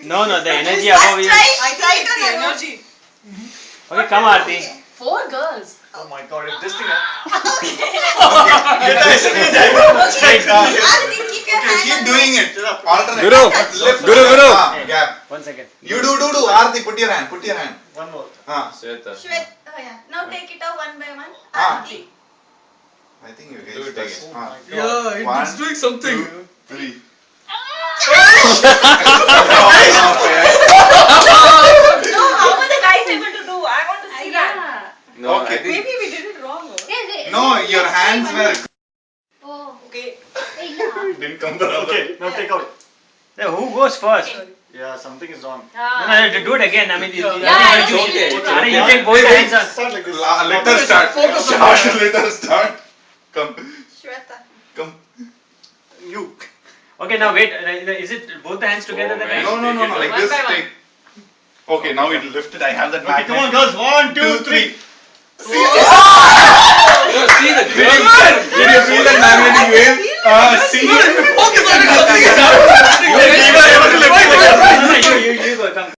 No, the energy above you. I tried the energy. Okay, come Aarti. 4 girls. Oh my god, if this thing. Keep doing it. Alternate. Guru. Gap. 1 second. You do. Aarti, put your hand. One more. Shweta. Now take it out one by one. Ah. Aarti. I think you Do guys it first. again. Ah. Yeah, One, it's doing something. 2, 3. No, how were the guys able to do? I want to see that. No, Okay. I think Maybe we did it wrong. No, your hands were. Oh. Okay. Didn't come from Okay, now take out. Yeah, who goes first? Yeah, something is wrong. No, do it again. I mean, you Yeah, you okay. you take both hands. Start like this. Let us start. Focus on Josh, that. let us start. Come. Shweta. Come. You. Okay, now wait. Is it both the hands together? Oh, that man. I- No. Like One this. by one. Take. Okay, now it lifted. I have that Okay, come on, magnet. girls. 1, 2, 3. see the Did you feel that magnetic wave? See?